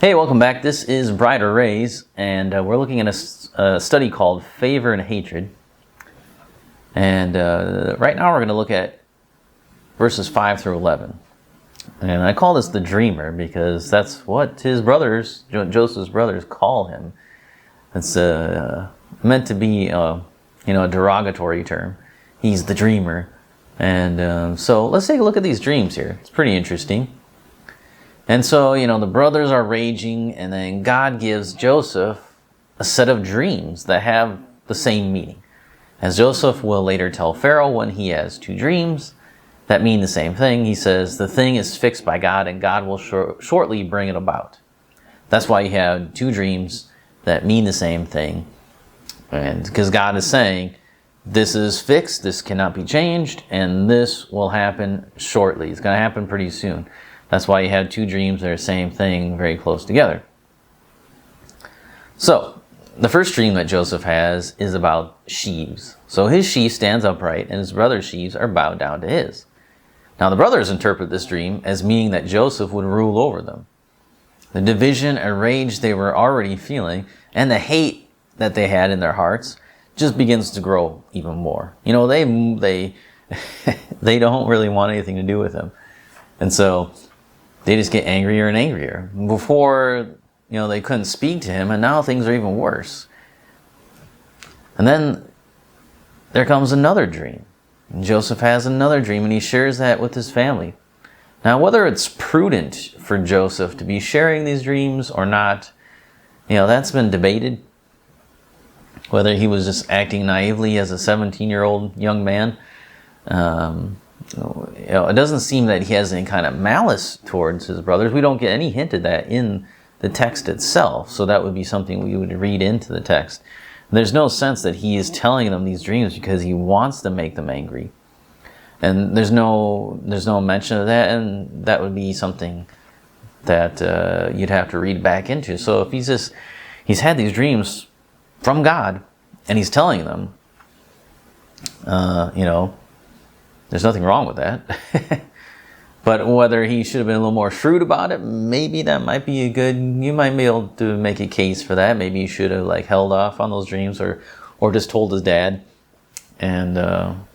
Hey, welcome back. This is Brighter Rays, and we're looking at a study called Favor and Hatred. And right now we're going to look at verses 5 through 11. And I call this the dreamer because that's what his brothers, Joseph's brothers, call him. It's meant to be a derogatory term. He's the dreamer. And so let's take a look at these dreams here. It's pretty interesting. And so, the brothers are raging, and then God gives Joseph a set of dreams that have the same meaning. As Joseph will later tell Pharaoh when he has two dreams that mean the same thing, he says, the thing is fixed by God, and God will shortly bring it about. That's why you have two dreams that mean the same thing. And because God is saying, this is fixed, this cannot be changed, and this will happen shortly. It's going to happen pretty soon. That's why you have two dreams that are the same thing, very close together. So, the first dream that Joseph has is about sheaves. So his sheaf stands upright, and his brother's sheaves are bowed down to his. Now the brothers interpret this dream as meaning that Joseph would rule over them. The division and rage they were already feeling, and the hate that they had in their hearts, just begins to grow even more. They they don't really want anything to do with him. And so they just get angrier and angrier. Before, they couldn't speak to him, and now things are even worse. And then there comes another dream. And Joseph has another dream, and he shares that with his family. Now, whether it's prudent for Joseph to be sharing these dreams or not, that's been debated. Whether he was just acting naively as a 17-year-old young man. It doesn't seem that he has any kind of malice towards his brothers. We don't get any hint of that in the text itself. So that would be something we would read into the text. There's no sense that he is telling them these dreams because he wants to make them angry. And there's no mention of that, and that would be something that you'd have to read back into. So if he's had these dreams from God, and he's telling them, there's nothing wrong with that. But whether he should have been a little more shrewd about it, maybe that might be you might be able to make a case for that. Maybe he should have held off on those dreams or just told his dad. And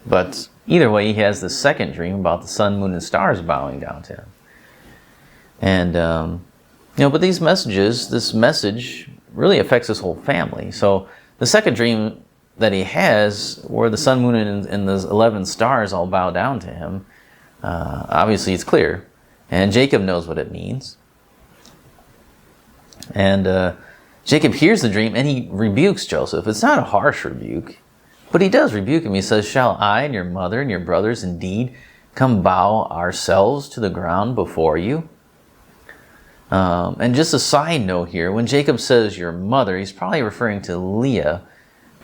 but either way, he has the second dream about the sun, moon, and stars bowing down to him. And but this message really affects his whole family. So the second dream that he has, where the sun, moon, and the 11 stars all bow down to him, obviously it's clear. And Jacob knows what it means. And Jacob hears the dream, and he rebukes Joseph. It's not a harsh rebuke, but he does rebuke him. He says, shall I and your mother and your brothers indeed come bow ourselves to the ground before you? And just a side note here, when Jacob says your mother, he's probably referring to Leah,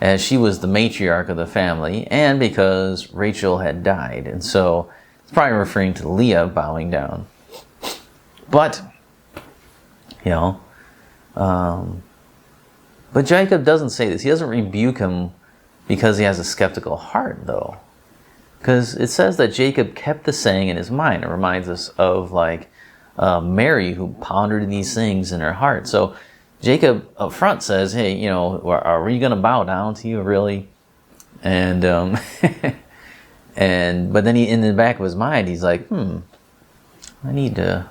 as she was the matriarch of the family, and because Rachel had died. And so it's probably referring to Leah bowing down. But, but Jacob doesn't say this. He doesn't rebuke him because he has a skeptical heart, though. Because it says that Jacob kept the saying in his mind. It reminds us of Mary, who pondered these things in her heart. So Jacob up front says, hey, are we going to bow down to you, really? And but then in the back of his mind, he's like, I need to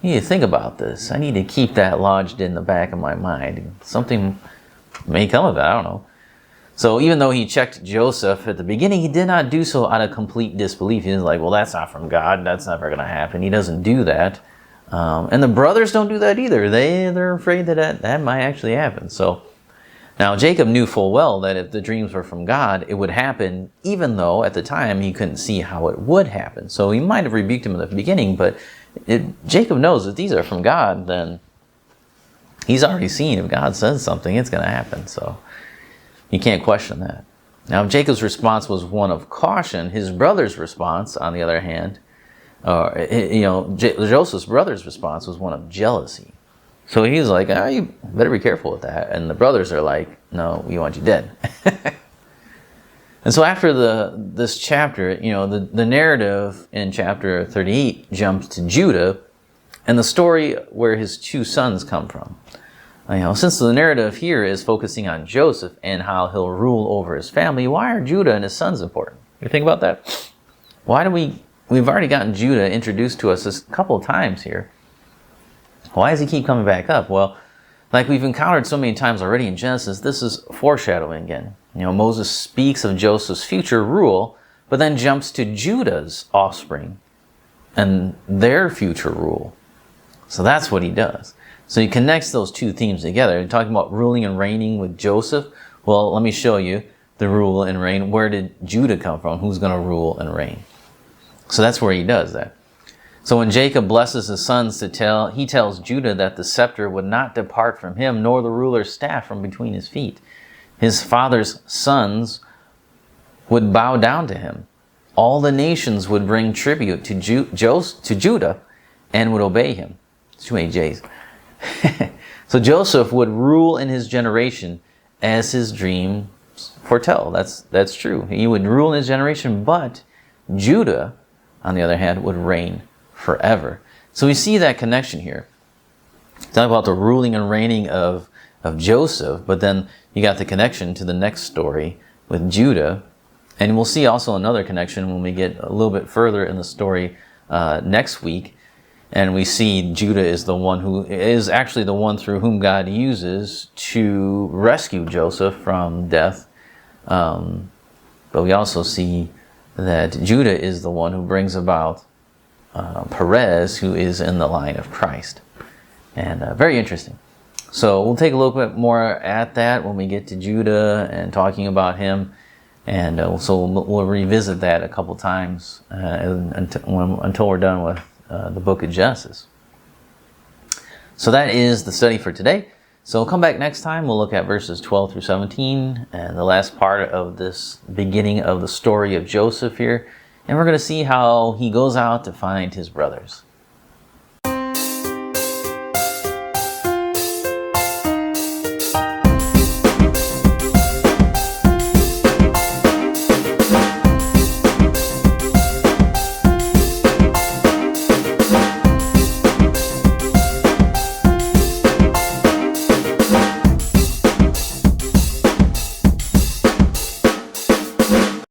think about this. I need to keep that lodged in the back of my mind. Something may come of it, I don't know. So even though he checked Joseph at the beginning, he did not do so out of complete disbelief. He was like, well, that's not from God. That's never going to happen. He doesn't do that. And the brothers don't do that either. They're afraid that might actually happen. So now Jacob knew full well that if the dreams were from God, it would happen, even though at the time he couldn't see how it would happen. So he might have rebuked him at the beginning, but Jacob knows if these are from God, then he's already seen if God says something, it's going to happen. So you can't question that. Now, if Jacob's response was one of caution, his brother's response, on the other hand, Joseph's brother's response was one of jealousy. So he's like, you better be careful with that. And the brothers are like, no, we want you dead. And so after this chapter, the narrative in chapter 38 jumps to Judah, and the story where his two sons come from. Since the narrative here is focusing on Joseph and how he'll rule over his family, why are Judah and his sons important? You think about that? Why do we've already gotten Judah introduced to us a couple of times here. Why does he keep coming back up? Well, like we've encountered so many times already in Genesis, this is foreshadowing again. Moses speaks of Joseph's future rule, but then jumps to Judah's offspring and their future rule. So that's what he does. So he connects those two themes together. You're talking about ruling and reigning with Joseph. Well, let me show you the rule and reign. Where did Judah come from? Who's going to rule and reign? So that's where he does that. So when Jacob blesses his sons he tells Judah that the scepter would not depart from him, nor the ruler's staff from between his feet. His father's sons would bow down to him. All the nations would bring tribute to Judah and would obey him. It's too many J's. So Joseph would rule in his generation as his dreams foretell. That's true. He would rule in his generation, but Judah, on the other hand, would reign forever. So we see that connection here. Talk about the ruling and reigning of Joseph, but then you got the connection to the next story with Judah. And we'll see also another connection when we get a little bit further in the story next week. And we see Judah is the one who is actually the one through whom God uses to rescue Joseph from death. But we also see that Judah is the one who brings about Perez, who is in the line of Christ. And very interesting. So we'll take a little bit more at that when we get to Judah and talking about him. And so we'll revisit that a couple times until we're done with the book of Genesis. So that is the study for today. So we'll come back next time. We'll look at verses 12 through 17 and the last part of this beginning of the story of Joseph here. And we're going to see how he goes out to find his brothers.